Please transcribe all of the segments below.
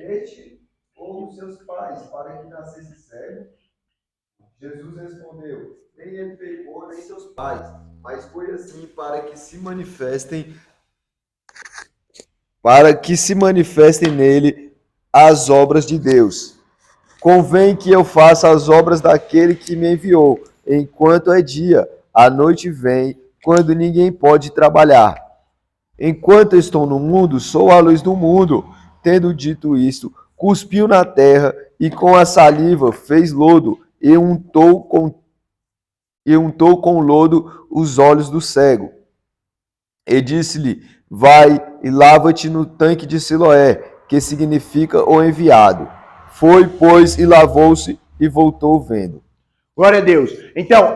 este ou os seus pais, para que nascesse cego? Jesus respondeu: nem ele pecou, nem seus pais, mas foi assim para que se manifestem nele as obras de Deus. Convém que eu faça as obras daquele que me enviou, enquanto é dia. A noite vem, quando ninguém pode trabalhar. Enquanto estou no mundo, sou a luz do mundo. Tendo dito isto, cuspiu na terra e com a saliva fez lodo e untou com lodo os olhos do cego. E disse-lhe: vai e lava-te no tanque de Siloé, que significa o enviado. Foi, pois, e lavou-se e voltou vendo. Glória a Deus. Então,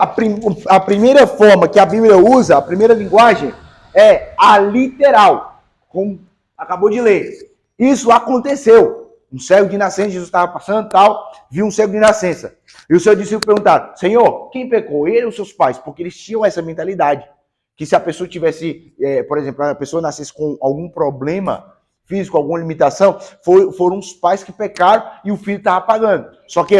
a primeira forma que a Bíblia usa, a primeira linguagem, é a literal, como acabou de ler. Isso aconteceu. Um cego de nascença, Jesus estava passando tal, viu um cego de nascença. E o seu discípulo perguntaram: Senhor, quem pecou? Ele ou os seus pais? Porque eles tinham essa mentalidade. Que se a pessoa tivesse, por exemplo, a pessoa nascesse com algum problema físico, alguma limitação, foram os pais que pecaram e o filho estava pagando. Só que,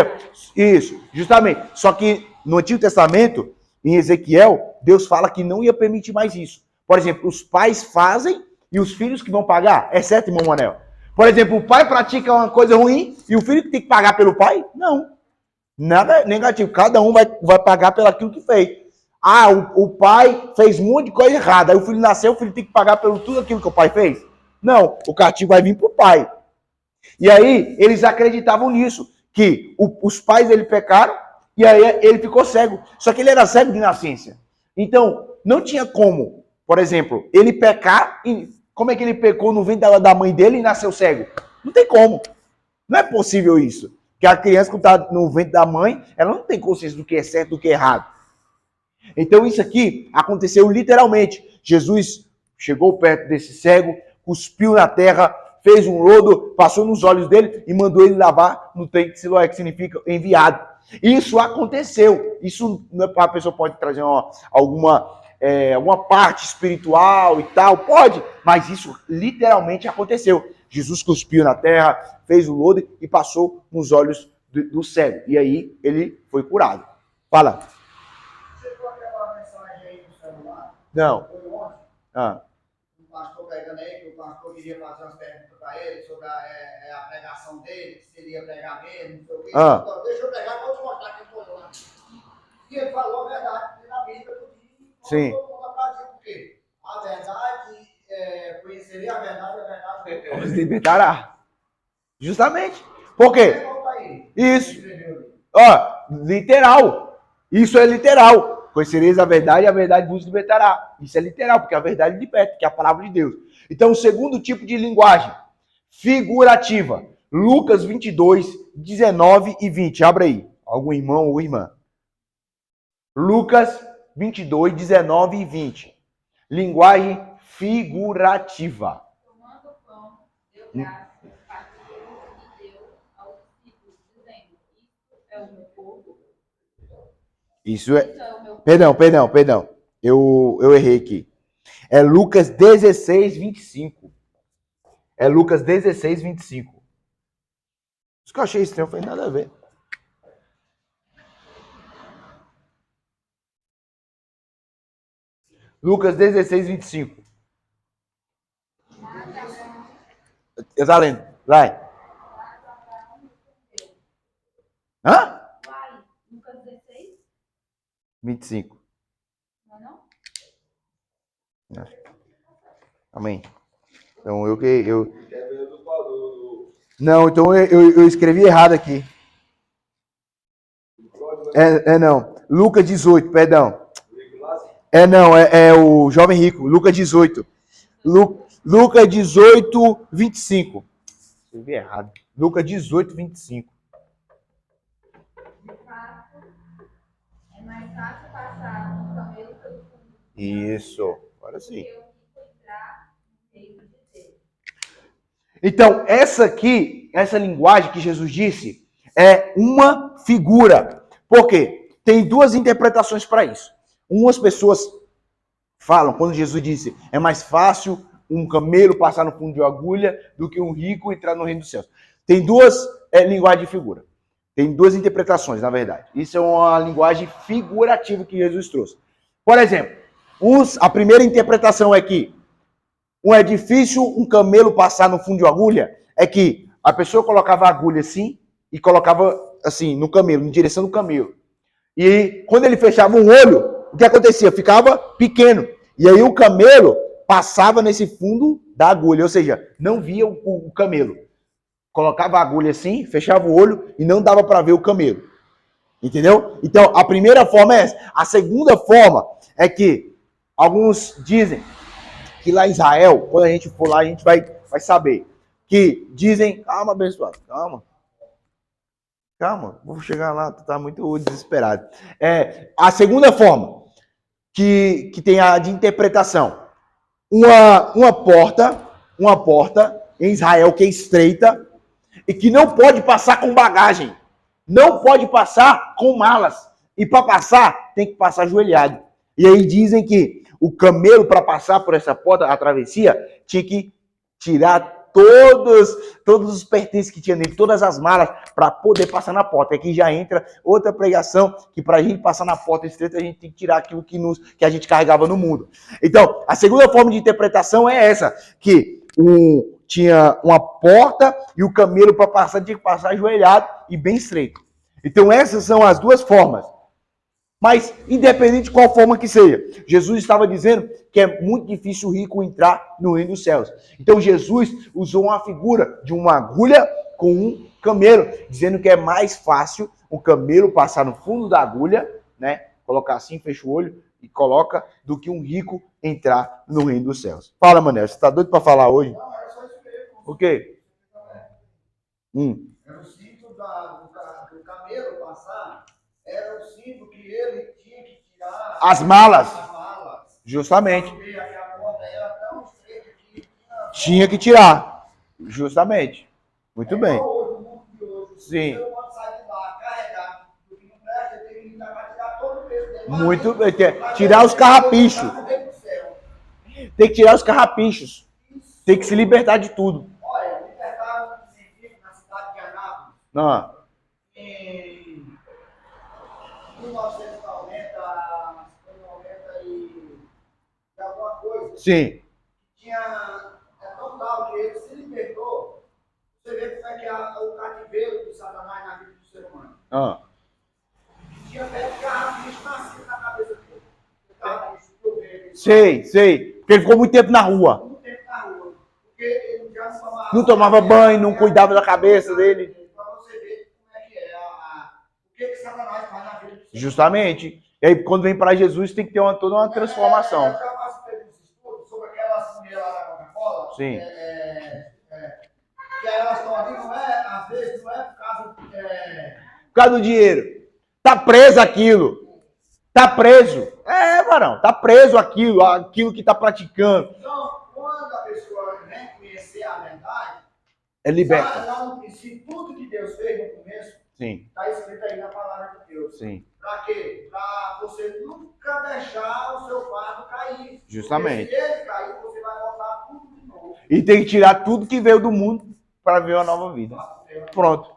isso, justamente. Só que no Antigo Testamento, em Ezequiel, Deus fala que não ia permitir mais isso. Por exemplo, os pais fazem e os filhos que vão pagar. É certo, irmão Manel? Por exemplo, o pai pratica uma coisa ruim e o filho que tem que pagar pelo pai? Não. Nada negativo. Cada um vai pagar pelo aquilo que fez. Ah, o pai fez um monte de coisa errada. Aí o filho nasceu, o filho tem que pagar pelo tudo aquilo que o pai fez? Não, o castigo vai vir para o pai. E aí, eles acreditavam nisso, que os pais dele pecaram, e aí ele ficou cego. Só que ele era cego de nascença. Então, não tinha como, por exemplo, ele pecar, e como é que ele pecou no ventre da mãe dele e nasceu cego? Não tem como. Não é possível isso. Porque a criança, quando está no ventre da mãe, ela não tem consciência do que é certo e do que é errado. Então, isso aqui aconteceu literalmente. Jesus chegou perto desse cego, cuspiu na terra, fez um lodo, passou nos olhos dele e mandou ele lavar no tanque de Siloé, que significa enviado. Isso aconteceu. Isso não é para a pessoa pode trazer alguma parte espiritual e tal, pode, mas isso literalmente aconteceu. Jesus cuspiu na terra, fez o lodo e passou nos olhos do cego. E aí ele foi curado. Fala. Você viu aquela mensagem aí no celular? Não. Foi ontem. O pastor pegando aí, que o pastor queria fazer umas perguntas para ele sobre a pregação dele, se ele ia pregar mesmo, não sei o quê. Então, deixa eu pegar para te mostrar quem foi lá. E ele falou a verdade na Bíblia do dia. Sim. Todo mundo aplaudiu por quê? A verdade, conheceria a verdade Os libertará. Justamente. Por quê? Isso. Literal. Isso é literal. Conhecereis a verdade e a verdade vos libertará. Isso é literal, porque a verdade liberta, que é a palavra de Deus. Então, o segundo tipo de linguagem, figurativa. Lucas 22, 19 e 20. Abre aí. Algum irmão ou irmã. Lucas 22, 19 e 20. Linguagem figurativa. Tomando o pão, deu graças, partiu e deu aos discípulos, dizendo: Isto é o meu corpo. Isso é... Perdão. Eu errei aqui. É Lucas 16, 25. É Lucas 16, 25. Isso que eu achei estranho, não foi nada a ver. Lucas 16, 25. Eu tá lendo. Vai. Hã? Vai, Lucas 16, 25. não é não? Amém. Então Não, então eu escrevi errado aqui. Não. Lucas 18, perdão. É o jovem rico. Lucas 18. Lucas 18, 25. Escrevi errado. Lucas 18, 25. De fato, é mais fácil passar um camelo pelo fundo Isso. Agora sim. do que o rico entrar no reino de Deus. Então, essa linguagem que Jesus disse, é uma figura. Por quê? Tem duas interpretações para isso. Umas pessoas falam, quando Jesus disse, é mais fácil um camelo passar no fundo de uma agulha do que um rico entrar no reino dos céus. Tem duas linguagens de figura. Tem duas interpretações, na verdade. Isso é uma linguagem figurativa que Jesus trouxe. Por exemplo, a primeira interpretação é que um edifício, um camelo passar no fundo de uma agulha, é que a pessoa colocava a agulha assim e colocava assim no camelo, em direção do camelo. E quando ele fechava um olho, o que acontecia? Ficava pequeno. E aí o camelo passava nesse fundo da agulha, ou seja, não via o camelo. Colocava a agulha assim, fechava o olho e não dava para ver o camelo. Entendeu? Então, a primeira forma é essa. A segunda forma é que alguns dizem que lá em Israel, quando a gente for lá, a gente vai saber. Que dizem, calma, abençoado, calma, vou chegar lá, tu tá muito desesperado. A segunda forma que tem a de interpretação. Uma porta em Israel que é estreita e que não pode passar com bagagem. Não pode passar com malas. E para passar, tem que passar ajoelhado. E aí dizem que o camelo, para passar por essa porta, a travessia, tinha que tirar todos os pertences que tinha nele, todas as malas, para poder passar na porta. Aqui já entra outra pregação, que para a gente passar na porta estreita, a gente tem que tirar aquilo que a gente carregava no mundo. Então, a segunda forma de interpretação é essa, que tinha uma porta e o camelo para passar tinha que passar ajoelhado e bem estreito. Então, essas são as duas formas. Mas, independente de qual forma que seja, Jesus estava dizendo que é muito difícil o rico entrar no reino dos céus. Então, Jesus usou uma figura de uma agulha com um camelo, dizendo que é mais fácil o camelo passar no fundo da agulha, né? Colocar assim, fecha o olho e coloca, do que um rico entrar no reino dos céus. Fala, Manel, você está doido para falar hoje? Não, era só isso mesmo. O quê? Era o cinto do camelo passar, era o cinto que ele tinha que tirar As malas. as malas. Justamente. Porque a porta era tão estreita que Tinha que tirar. Justamente. Muito bem. hoje, o mundo de hoje. Sim. Você pode sair de lá, carregar, do que não presta, tem que limpar para tirar todo o peso dele. Muito bem. Tirar os carrapichos. Tem que tirar os carrapichos. Tem que se libertar de tudo. Olha, libertaram um mendigo na cidade de Anápolis Ah, em 1990 e alguma coisa. sim. É tão tal que ele se libertou. Você vê como é que é o cativeiro de Satanás na vida do ser humano. Ah, Tinha até carrapicho nascido na cabeça dele. Carrapicho que eu vejo. sei. Porque ele ficou muito tempo na rua. Muito tempo na rua. Porque ele já Não tomava banho, não cuidava da cabeça dele. Para você ver como é que é o que Satanás faz na vida do ser humano. Justamente. E aí, quando vem para Jesus, tem que ter toda uma transformação. Eu já participei dos estudos sobre aquelas mulheres lá da Coca-Cola. Sim. Que elas estão ali, não é, às vezes, não é por causa Por causa do dinheiro. Tá preso aquilo. Tá preso. Varão. Tá preso aquilo que tá praticando. Então, quando a pessoa vem conhecer a verdade, Liberta. lá no princípio, tudo que Deus fez no começo, Sim, está escrito aí na palavra de Deus. sim. Para quê? Para você nunca deixar o seu fardo cair. Justamente. Porque se ele cair, você vai voltar tudo de novo. E tem que tirar tudo que veio do mundo para ver uma nova vida. Pronto.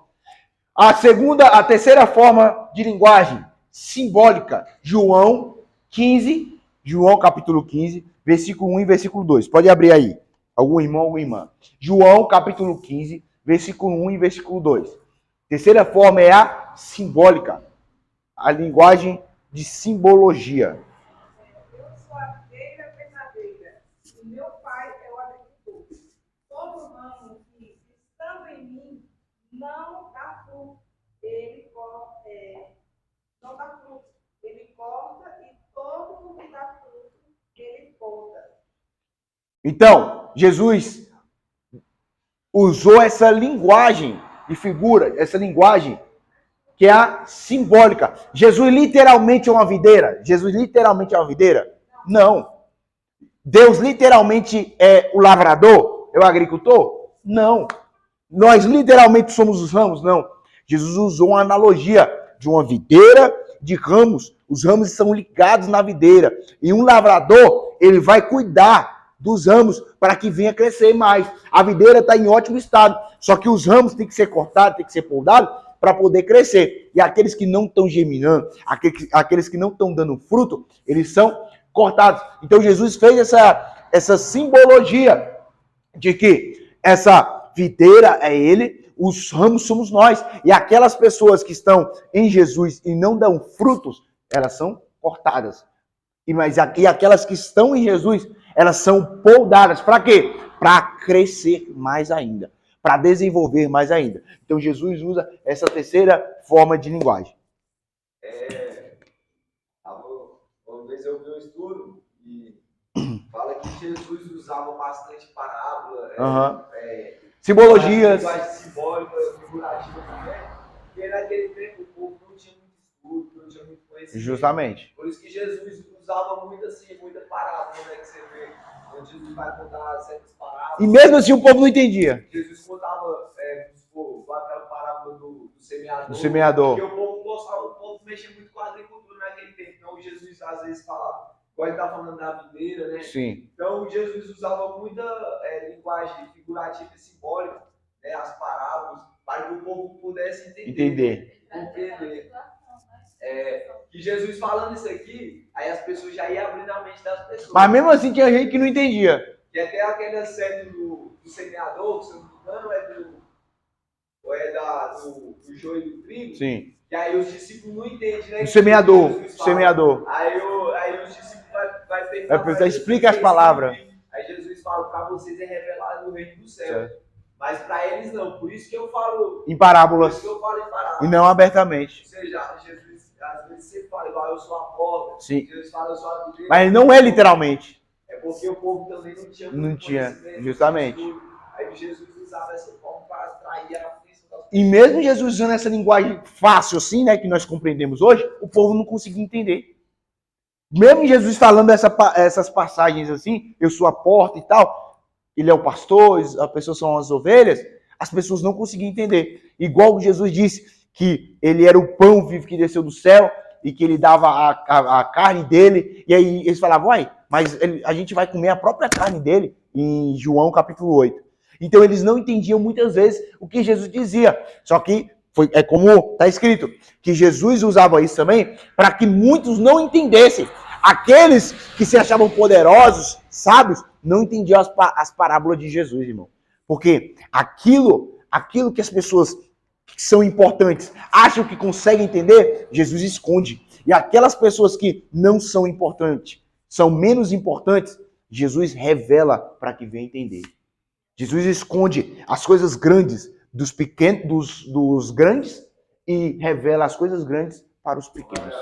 A terceira forma de linguagem simbólica, João capítulo 15, versículo 1 e versículo 2. Pode abrir aí. Algum irmão, alguma irmã. João capítulo 15, versículo 1 e versículo 2. Terceira forma é a simbólica, a linguagem de simbologia. Eu sou a videira verdadeira, e meu pai é o agricultor. Todo ramo que, estando em mim, não dá fruto. Não dá fruto. Ele corta, e todo o que dá fruto, ele poda. Então, Jesus usou essa linguagem de figura, essa linguagem que é a simbólica. Jesus literalmente é uma videira? Jesus literalmente é uma videira? Não. Deus literalmente é o lavrador? É o agricultor? Não. Nós literalmente somos os ramos? Não. Jesus usou uma analogia de uma videira de ramos. Os ramos são ligados na videira. E um lavrador, ele vai cuidar dos ramos para que venha crescer mais. A videira está em ótimo estado, só que os ramos têm que ser cortados, têm que ser podados para poder crescer. E aqueles que não estão germinando, aqueles que não estão dando fruto, eles são cortados. Então Jesus fez essa simbologia de que essa videira é ele, os ramos somos nós. E aquelas pessoas que estão em Jesus e não dão frutos, elas são cortadas. E aquelas que estão em Jesus, elas são podadas. Para quê? Para crescer mais ainda. Para desenvolver mais ainda. Então Jesus usa essa terceira forma de linguagem. Uma vez eu vi um estudo e fala que Jesus usava bastante parábola, Simbologias. linguagem simbólica, figurativa também, porque naquele tempo o povo não tinha muito estudo, não tinha muito conhecimento. Justamente. Por isso que Jesus usava muito assim, muita parábola, né, que você vê, onde Jesus vai contar certas parábolas. E mesmo assim o povo não entendia. Jesus contava, aquela parábola do semeador. Do semeador. Porque o povo gostava, o povo mexia muito com a agricultura naquele tempo. Então Jesus às vezes falava, igual ele está falando da videira, né? Sim. Então Jesus usava muita linguagem figurativa e simbólica, né, as parábolas, para que o povo pudesse entender. Que Jesus falando isso aqui, aí as pessoas já iam abrindo a mente das pessoas. Mas mesmo assim tinha gente que não entendia. Que até aquela série do semeador, se eu não me engano, do joio e do trigo. Sim. Que aí os discípulos não entendem, né? O semeador. Aí os discípulos vai perguntar. Vai precisar explicar as palavras. Aí Jesus fala, para vocês é revelado o reino do céu. Certo. Mas para eles não. Por isso que eu falo em parábolas. Por isso que eu falo em parábolas. E não abertamente. Ou seja, Jesus às vezes sempre fala igual, eu sou a porta. Sim. Jesus fala, eu sou a videira. Mas não é literalmente. É porque o povo também não tinha. Não tinha, justamente. Aí Jesus usava essa forma para atrair a atenção das pessoas. E mesmo Jesus usando essa linguagem fácil assim, né, que nós compreendemos hoje, o povo não conseguia entender. Mesmo Jesus falando essas passagens assim, eu sou a porta e tal, ele é o pastor, as pessoas são as ovelhas, as pessoas não conseguiam entender. Igual Jesus disse que ele era o pão vivo que desceu do céu e que ele dava a carne dele, e aí eles falavam, uai, mas a gente vai comer a própria carne dele, em João capítulo 8. Então eles não entendiam muitas vezes o que Jesus dizia, só que é como está escrito, que Jesus usava isso também para que muitos não entendessem. Aqueles que se achavam poderosos, sábios, não entendiam as parábolas de Jesus, irmão. Porque aquilo que as pessoas que são importantes acham que conseguem entender, Jesus esconde. E aquelas pessoas que não são importantes, são menos importantes, Jesus revela para que venha entender. Jesus esconde as coisas grandes dos pequenos, dos grandes e revela as coisas grandes para os pequenos.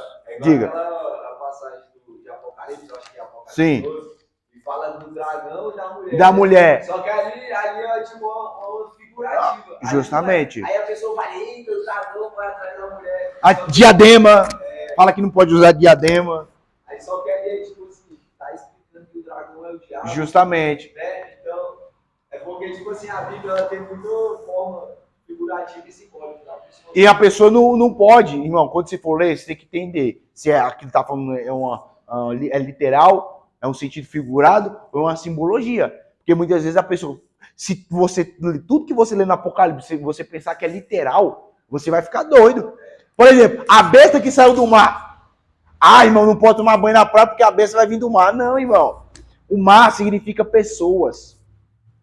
Diga. A passagem de Apocalipse, eu acho que é Apocalipse. Sim. 12, e fala do dragão e da mulher. Da mulher. Só que ali é tipo uma figurativa. Justamente. Aí a pessoa vai, eita, o dragão vai atrás da mulher. A diadema. Fala que não pode usar diadema. Aí só que ali é tipo assim, tá explicando que o dragão é o diabo. Justamente. Né? Então, é porque tipo assim, a Bíblia ela tem muita forma figurativa e simbólica. E a pessoa não pode, irmão, quando você for ler, você tem que entender se é aquilo que está falando é literal, é um sentido figurado ou é uma simbologia. Porque muitas vezes a pessoa, se você, tudo que você lê no Apocalipse, se você pensar que é literal, você vai ficar doido. Por exemplo, a besta que saiu do mar. Ah, irmão, não pode tomar banho na praia porque a besta vai vir do mar. Não, irmão. O mar significa pessoas.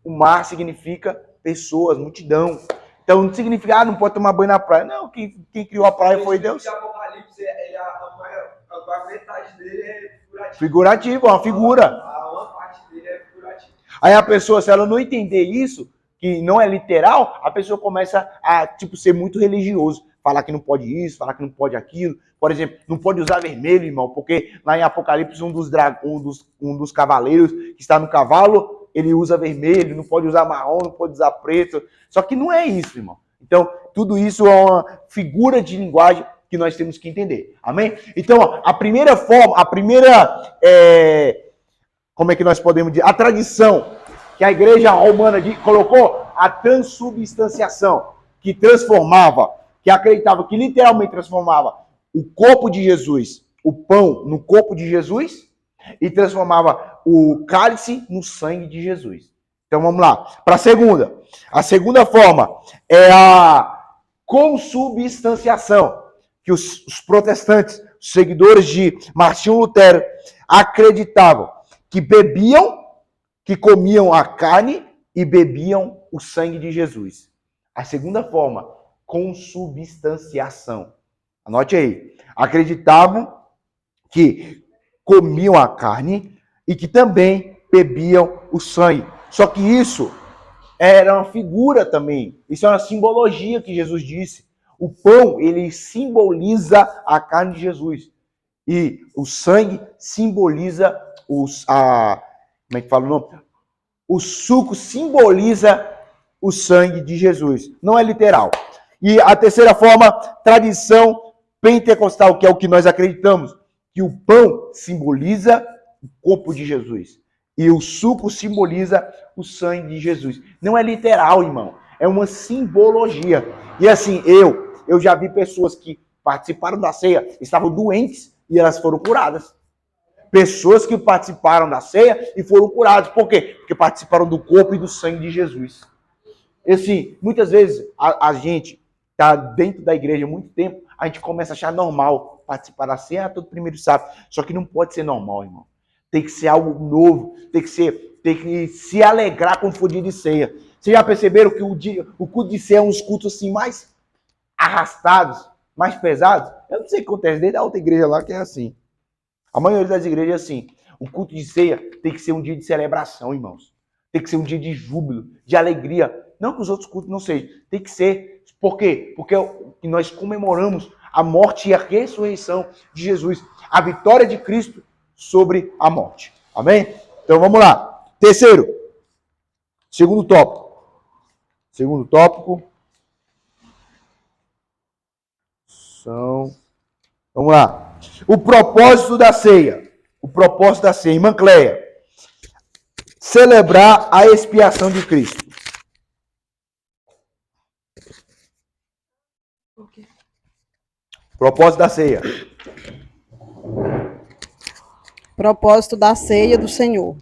O mar significa pessoas, multidão. Então não significa, não pode tomar banho na praia. Não, quem criou a praia foi Deus. O Apocalipse, a metade dele é figurativo. Figurativo, uma figura. Uma parte dele é figurativa. Aí a pessoa, se ela não entender isso, que não é literal, a pessoa começa a, ser muito religioso. Falar que não pode isso, falar que não pode aquilo. Por exemplo, não pode usar vermelho, irmão, porque lá em Apocalipse um dos cavaleiros que está no cavalo, ele usa vermelho, não pode usar marrom, não pode usar preto. Só que não é isso, irmão. Então, tudo isso é uma figura de linguagem que nós temos que entender. Amém? Então, a primeira forma, como é que nós podemos dizer? A tradição que a igreja romana colocou, a transubstanciação, que transformava, que acreditava que literalmente transformava o corpo de Jesus, o pão no corpo de Jesus, e transformava o cálice no sangue de Jesus. Então vamos lá. Para a segunda. A segunda forma é a consubstanciação, que os protestantes, os seguidores de Martinho Lutero, acreditavam que que comiam a carne e bebiam o sangue de Jesus. A segunda forma, consubstanciação. Anote aí. Acreditavam que comiam a carne e que também bebiam o sangue. Só que isso era uma figura também. Isso é uma simbologia que Jesus disse. O pão, ele simboliza a carne de Jesus. E o sangue simboliza como é que fala o nome? O suco simboliza o sangue de Jesus. Não é literal. E a terceira forma, tradição pentecostal, que é o que nós acreditamos, que o pão simboliza o corpo de Jesus. E o suco simboliza o sangue de Jesus. Não é literal, irmão. É uma simbologia. E assim, eu já vi pessoas que participaram da ceia, estavam doentes e elas foram curadas. Pessoas que participaram da ceia e foram curadas. Por quê? Porque participaram do corpo e do sangue de Jesus. E assim, muitas vezes a gente está dentro da igreja há muito tempo, a gente começa a achar normal participar da ceia todo primeiro sábado. Só que não pode ser normal, irmão. Tem que ser algo novo, tem que se alegrar quando for dia de ceia. Vocês já perceberam que o culto de ceia é uns cultos assim mais arrastados, mais pesados? Eu não sei o que acontece, desde a outra igreja lá que é assim. A maioria das igrejas é assim. O culto de ceia tem que ser um dia de celebração, irmãos. Tem que ser um dia de júbilo, de alegria. Não que os outros cultos não sejam. Tem que ser. Por quê? Porque nós comemoramos a morte e a ressurreição de Jesus. A vitória de Cristo sobre a morte. Amém? Então vamos lá. Terceiro. Segundo tópico. Vamos lá. O propósito da ceia. Irmã Cleia. Celebrar a expiação de Cristo. Propósito da ceia. Propósito da ceia do Senhor.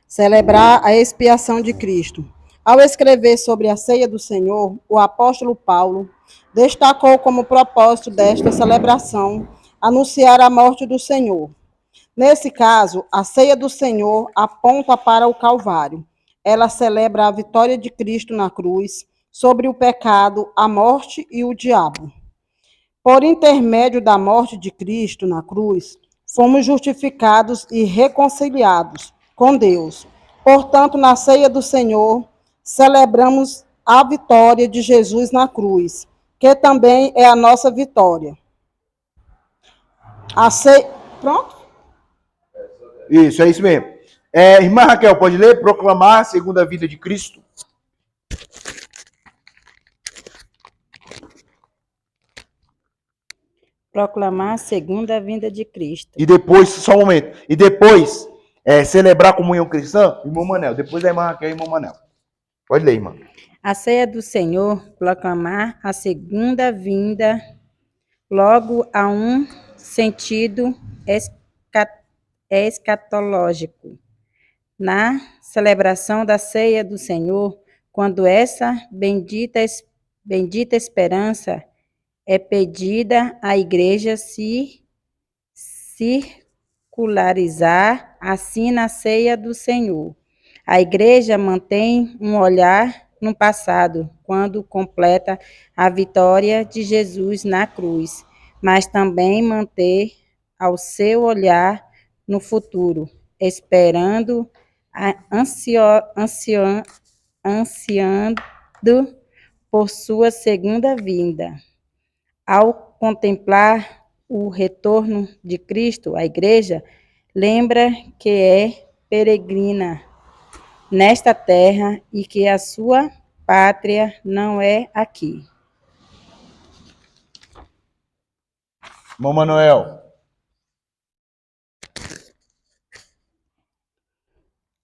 Celebrar a expiação de Cristo. Ao escrever sobre a ceia do Senhor, o apóstolo Paulo destacou como propósito desta celebração anunciar a morte do Senhor. Nesse caso, a ceia do Senhor aponta para o Calvário. Ela celebra a vitória de Cristo na cruz sobre o pecado, a morte e o diabo. Por intermédio da morte de Cristo na cruz, fomos justificados e reconciliados com Deus. Portanto, na ceia do Senhor, celebramos a vitória de Jesus na cruz, que também é a nossa vitória. A ceia... Pronto? Isso, é isso mesmo. Irmã Raquel, pode ler? Proclamar a segunda vinda de Cristo. Proclamar a segunda vinda de Cristo. E depois, só um momento. E depois, celebrar a comunhão cristã, irmão Manel. Depois da irmã Raquel e irmão Manel. Pode ler, irmã. A ceia do Senhor, proclamar a segunda vinda, logo a um sentido escatológico. Na celebração da ceia do Senhor, quando essa bendita esperança é pedida à igreja se circularizar assim na ceia do Senhor. A igreja mantém um olhar no passado, quando completa a vitória de Jesus na cruz, mas também manter ao seu olhar no futuro, esperando, ansiando por sua segunda vinda. Ao contemplar o retorno de Cristo, a igreja lembra que é peregrina nesta terra e que a sua pátria não é aqui. Irmão Manuel.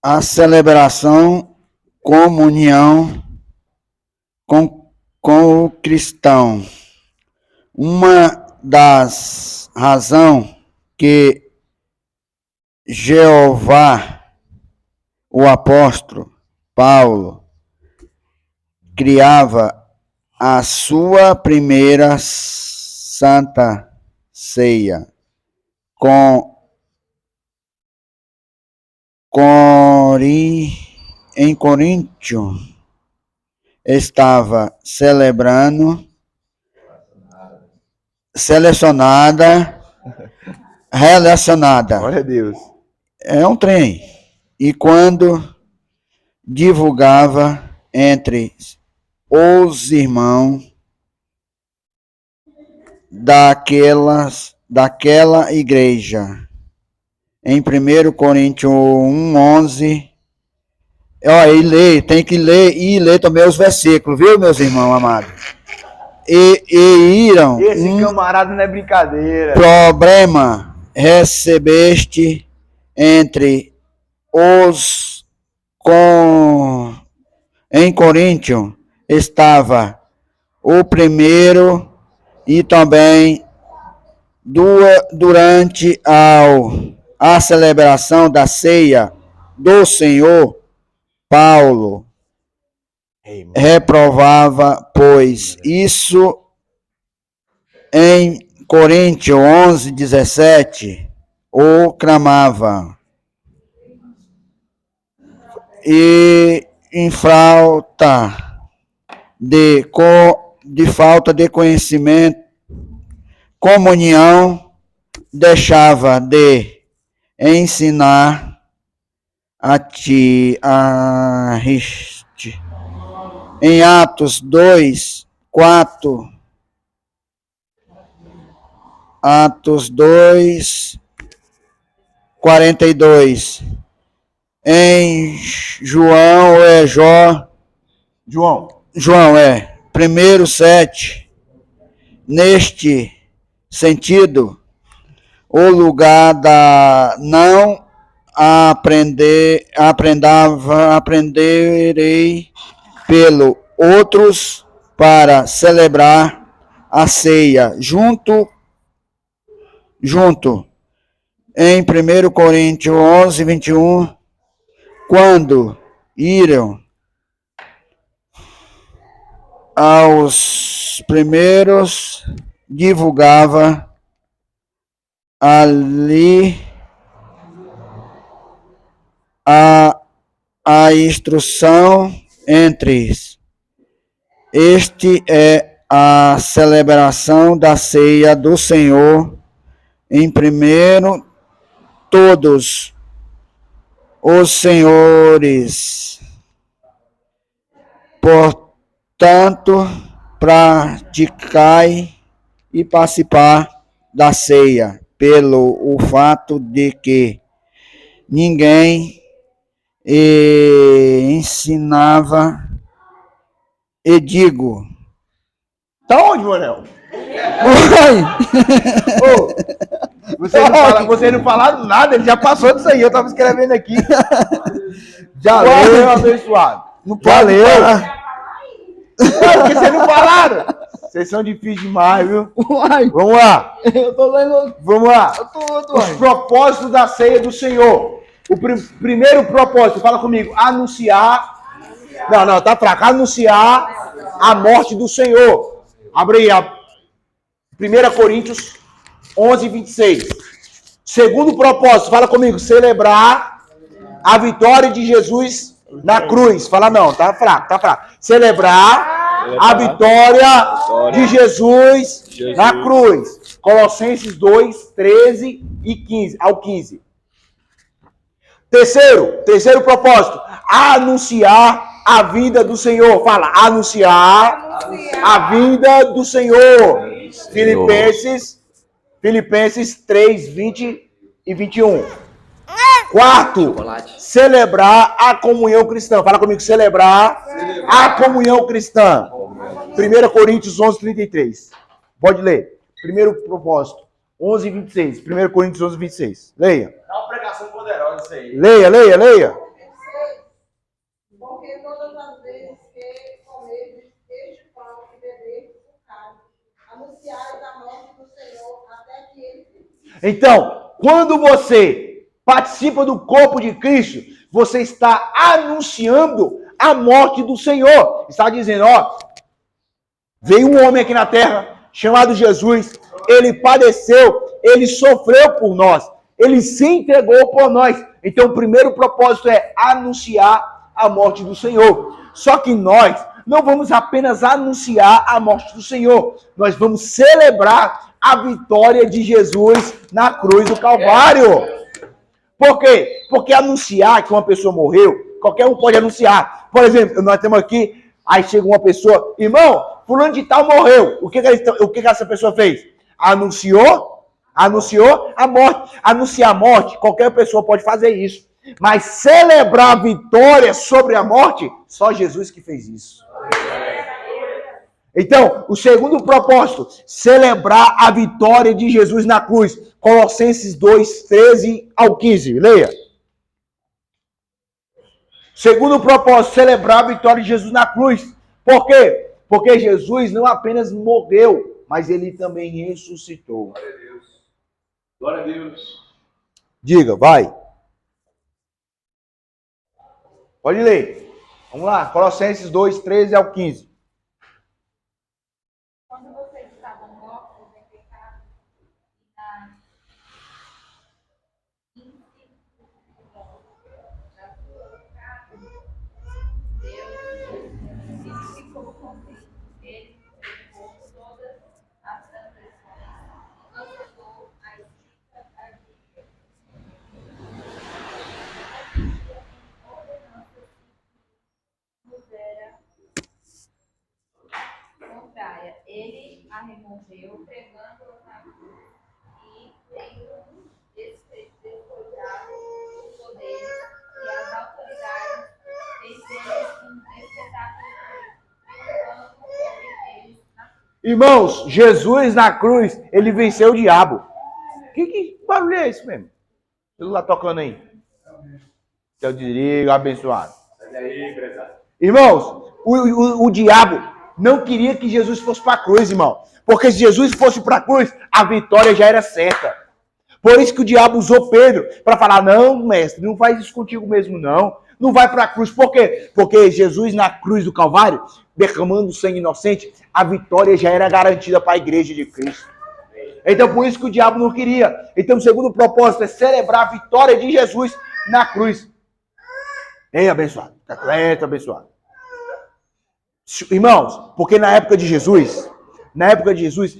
A celebração, comunhão com o cristão. Uma das razões que Jeová, o apóstolo Paulo, criava a sua primeira santa ceia em Coríntio, estava relacionada. Glória a Deus. É um trem. E quando divulgava entre os irmãos daquela igreja. Em 1 Coríntios 1:11. Tem que ler e ler também os versículos, viu, meus irmãos amados? E irão. Esse camarada não é brincadeira. Problema recebeste entre os em Coríntio estava o primeiro e também durante a celebração da ceia do Senhor, Paulo reprovava, pois isso em Coríntios 11:17 o clamava. E em falta de conhecimento, comunhão, deixava de ensinar em Atos 2:4. Atos 2:42. Em João 1:7. Neste sentido, o lugar da não aprenderei pelo outros para celebrar a ceia junto em 1 Coríntios 11:21, quando iram aos primeiros, divulgava ali a instrução entre este é a celebração da ceia do Senhor. Em primeiro, todos os senhores, portanto, praticai e participar da ceia, pelo o fato de que ninguém ensinava, e digo. Tá onde, Manel? Vocês não falaram nada, ele já passou disso aí, eu tava escrevendo aqui. Já leu, abençoado. Não pode falar. Porque vocês não falaram. Vocês são difíceis demais, viu? Vamos lá. Eu tô lendo. Vamos lá. Eu Os propósitos da ceia do Senhor. O primeiro propósito, fala comigo, anunciar. Não, tá fraco. Anunciar a morte do Senhor. Abre aí, 1 Coríntios 11:26. Segundo propósito, fala comigo, celebrar a vitória de Jesus na cruz. Fala não, tá fraco. Celebrar a vitória de Jesus na cruz. Colossenses 2:13 e 15, ao 15. Terceiro propósito, anunciar a vida do Senhor. Fala, anunciar a vida do Senhor. Filipenses 3:20 e 21. Quarto, celebrar a comunhão cristã. Fala comigo, celebrar a comunhão cristã. 1 Coríntios 11:33. Pode ler. Primeiro propósito, 11:26. 1 Coríntios 11:26. Leia. É uma pregação poderosa isso aí. Leia. Porque todas as vezes que comerdes este pão e beberdes o cálice, anunciais a morte do Senhor até que ele venha. Então, quando você participa do corpo de Cristo, você está anunciando a morte do Senhor. Está dizendo, ó, veio um homem aqui na terra, chamado Jesus, ele padeceu, ele sofreu por nós, ele se entregou por nós. Então o primeiro propósito é anunciar a morte do Senhor. Só que nós não vamos apenas anunciar a morte do Senhor, nós vamos celebrar a vitória de Jesus na cruz do Calvário. Por quê? Porque anunciar que uma pessoa morreu, qualquer um pode anunciar. Por exemplo, nós temos aqui, aí chega uma pessoa, irmão, fulano de tal morreu. O que essa pessoa fez? Anunciou a morte. Anunciar a morte, qualquer pessoa pode fazer isso. Mas celebrar a vitória sobre a morte, só Jesus que fez isso. Então, o segundo propósito, celebrar a vitória de Jesus na cruz. Colossenses 2, 13 ao 15. Leia. Segundo propósito, celebrar a vitória de Jesus na cruz. Por quê? Porque Jesus não apenas morreu, mas ele também ressuscitou. Glória a Deus. Glória a Deus. Diga, vai. Pode ler. Vamos lá. Colossenses 2, 13 ao 15. Quando vocês estavam mortos em pecado e na da sua carne, Deus vivificou com Cristo. Ele levou todas as transgressões e cancelou a escrita da Bíblia. Ordenança que nos era contrária. Ele a removeu, pregando-a na cruz, e tendo despojado os poderes e as autoridades, fez deles um espetáculo triunfando sobre eles na cruz. Irmãos, Jesus na cruz, ele venceu o diabo. Que barulho é esse mesmo? O celular tocando aí. Eu diria, abençoado. Irmãos, o diabo não queria que Jesus fosse para a cruz, irmão. Porque se Jesus fosse para a cruz, a vitória já era certa. Por isso que o diabo usou Pedro para falar, não, mestre, não faz isso contigo mesmo, não. Não vai para a cruz. Por quê? Porque Jesus na cruz do Calvário, derramando sangue inocente, a vitória já era garantida para a igreja de Cristo. Então por isso que o diabo não queria. Então o segundo propósito é celebrar a vitória de Jesus na cruz. Ei, abençoado. Está correto, abençoado. Irmãos, porque na época de Jesus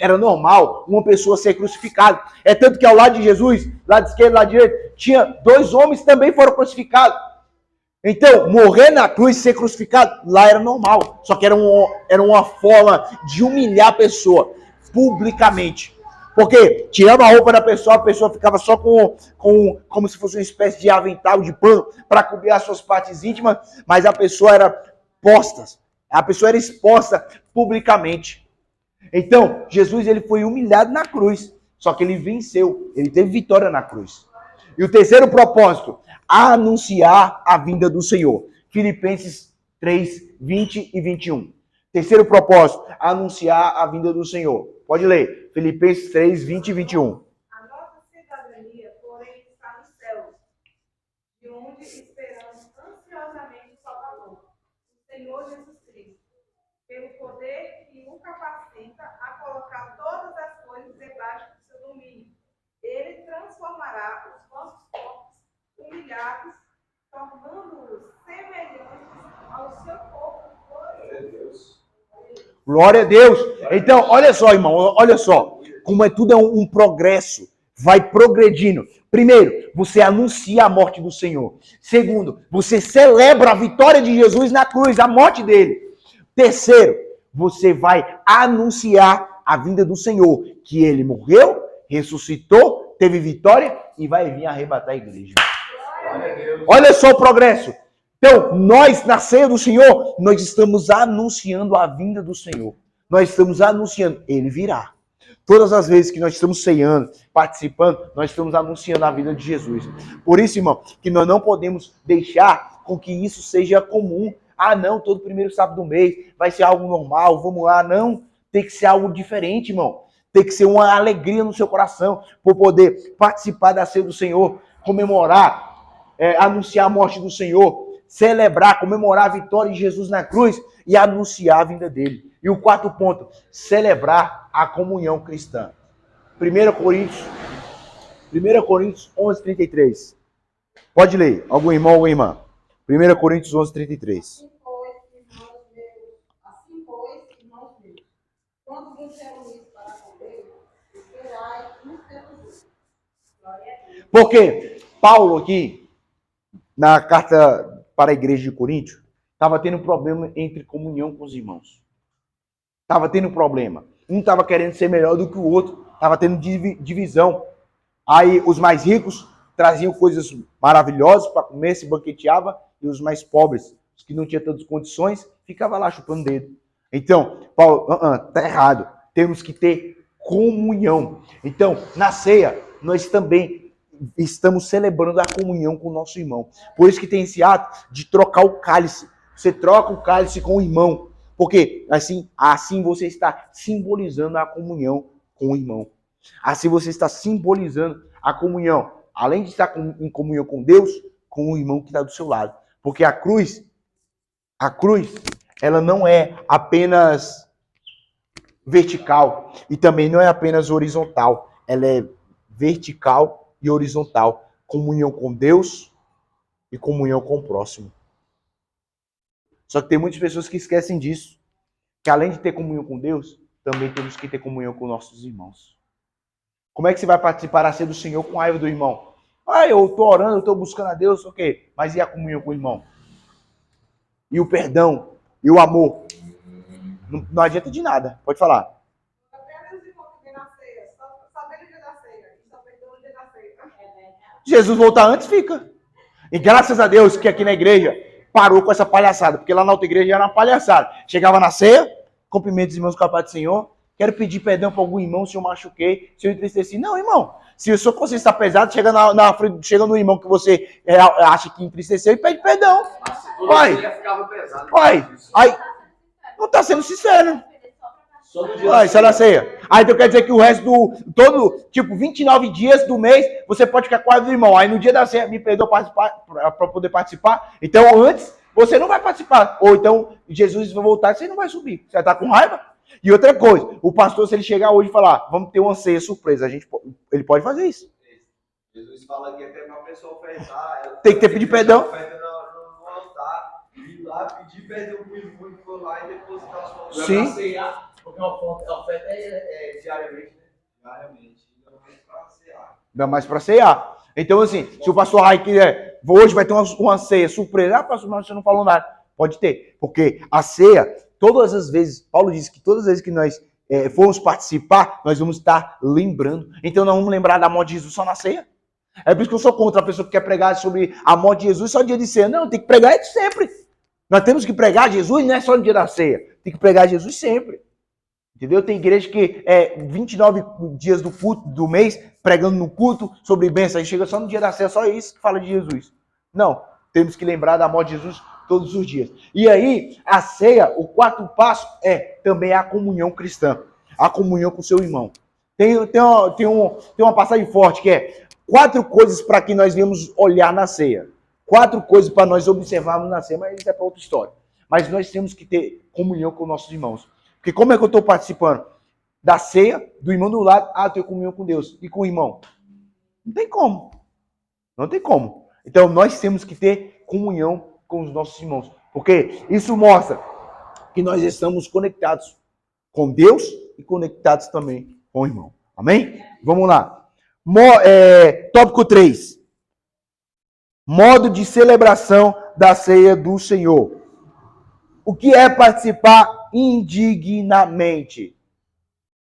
era normal uma pessoa ser crucificada. É tanto que ao lado de Jesus, lado esquerdo e lado direito, tinha 2 homens que também foram crucificados. Então, morrer na cruz, ser crucificado, lá era normal. Só que era uma forma de humilhar a pessoa publicamente. Porque tirava a roupa da pessoa, a pessoa ficava só como se fosse uma espécie de avental de pano para cobrir as suas partes íntimas, mas a pessoa era exposta publicamente. Então, Jesus ele foi humilhado na cruz, só que ele venceu, ele teve vitória na cruz. E o terceiro propósito, anunciar a vinda do Senhor. Filipenses 3, 20 e 21. Terceiro propósito, anunciar a vinda do Senhor. Pode ler, Filipenses 3, 20 e 21. A nossa cidadania, porém, está nos céus, de onde esperamos ansiosamente o Salvador, o Senhor Jesus Cristo, pelo poder que o capacita a colocar todas as coisas debaixo do seu domínio. Ele transformará os vossos corpos humilhados, tornando-os semelhantes ao seu corpo glorioso. Glória a Deus. Então, olha só, irmão, olha só. Como tudo é um progresso. Vai progredindo. Primeiro, você anuncia a morte do Senhor. Segundo, você celebra a vitória de Jesus na cruz, a morte dele. Terceiro, você vai anunciar a vinda do Senhor. Que ele morreu, ressuscitou, teve vitória e vai vir arrebatar a igreja. Olha só o progresso. Então, nós, na ceia do Senhor, nós estamos anunciando a vinda do Senhor. Nós estamos anunciando, ele virá. Todas as vezes que nós estamos ceando, participando, nós estamos anunciando a vida de Jesus. Por isso, irmão, que nós não podemos deixar com que isso seja comum. Ah, não, todo primeiro sábado do mês vai ser algo normal, vamos lá. Não, tem que ser algo diferente, irmão. Tem que ser uma alegria no seu coração por poder participar da ceia do Senhor. comemorar, anunciar a morte do Senhor, celebrar, comemorar a vitória de Jesus na cruz e anunciar a vinda dele. E o quarto ponto, celebrar a comunhão cristã. 1 Coríntios 11:33. Pode ler, algum irmão ou irmã. 1 Coríntios 11:33. Assim, pois, irmãos meus, quando vos reunir para comer, esperai uns pelos outros. Glória a Deus. Porque Paulo aqui, na carta para a igreja de Coríntio, estava tendo um problema entre comunhão com os irmãos. Estava tendo um problema. Um estava querendo ser melhor do que o outro. Estava tendo divisão. Aí os mais ricos traziam coisas maravilhosas para comer, se banqueteava. E os mais pobres, os que não tinham tantas condições, ficavam lá chupando dedo. Então, Paulo, tá errado. Temos que ter comunhão. Então, na ceia, nós também estamos celebrando a comunhão com o nosso irmão. Por isso que tem esse ato de trocar o cálice. Você troca o cálice com o irmão. Porque assim você está simbolizando a comunhão com o irmão. Assim você está simbolizando a comunhão. Além de estar em comunhão com Deus, com o irmão que está do seu lado. Porque a cruz, ela não é apenas vertical e também não é apenas horizontal. Ela é vertical e horizontal. Comunhão com Deus e comunhão com o próximo. Só que tem muitas pessoas que esquecem disso. Que além de ter comunhão com Deus, também temos que ter comunhão com nossos irmãos. Como é que você vai participar da ceia do Senhor com a raiva do irmão? Eu estou orando, eu estou buscando a Deus, ok. Mas e a comunhão com o irmão? E o perdão? E o amor? Não adianta de nada. Pode falar. Até os irmãos que vêm na ceia, só vem no dia da ceia, e só perdoam no dia da ceia. Jesus voltar antes, fica. E graças a Deus que aqui na igreja parou com essa palhaçada, porque lá na outra igreja era uma palhaçada. Chegava na ceia, cumprimento os irmãos com a paz do Senhor, quero pedir perdão para algum irmão se eu machuquei, se eu entristeci. Não, irmão. Se a sua consciência está pesada, chega na frente, chega no irmão que você acha que entristeceu e pede perdão. Vai. Aí, não está sendo sincero. Vai, só na ceia. Aí então quer dizer que o resto do 29 dias do mês, você pode ficar quase do irmão. Aí no dia da ceia, me perdoa para poder participar. Então antes, você não vai participar. Ou então, Jesus vai voltar e você não vai subir. Você vai estar com raiva. E outra coisa, o pastor, se ele chegar hoje e falar, vamos ter uma ceia surpresa, ele pode fazer isso. Jesus fala que até para a pessoa ofertar, tem que ter pedir perdão. No altar, ir lá pedir perdão para o irmão e for lá e depositar as mãos. Sim. Para ceiar, porque a oferta é diariamente, né? Diariamente. Ainda mais para cear. Então, assim, se o pastor Rai quiser, hoje vai ter uma ceia surpresa, pastor, mas você não falou nada. Pode ter, porque a ceia, todas as vezes, Paulo diz que todas as vezes que nós formos participar, nós vamos estar lembrando. Então, nós vamos lembrar da morte de Jesus só na ceia. É por isso que eu sou contra a pessoa que quer pregar sobre a morte de Jesus só no dia de ceia. Não, tem que pregar sempre. Nós temos que pregar Jesus, não é só no dia da ceia. Tem que pregar Jesus sempre. Entendeu? Tem igreja que 29 dias do culto, do mês, pregando no culto sobre bênção. Aí chega só no dia da ceia, só isso que fala de Jesus. Não, temos que lembrar da morte de Jesus todos os dias. E aí, a ceia, o quarto passo também a comunhão cristã. A comunhão com o seu irmão. Tem uma passagem forte que é 4 coisas para que nós viemos olhar na ceia. 4 coisas para nós observarmos na ceia, mas isso é para outra história. Mas nós temos que ter comunhão com nossos irmãos. Porque como é que eu estou participando da ceia, do irmão do lado, eu tenho comunhão com Deus. E com o irmão? Não tem como. Não tem como. Então nós temos que ter comunhão com os nossos irmãos. Porque isso mostra que nós estamos conectados com Deus e conectados também com o irmão. Amém? Vamos lá. Tópico 3. Modo de celebração da ceia do Senhor. O que é participar indignamente?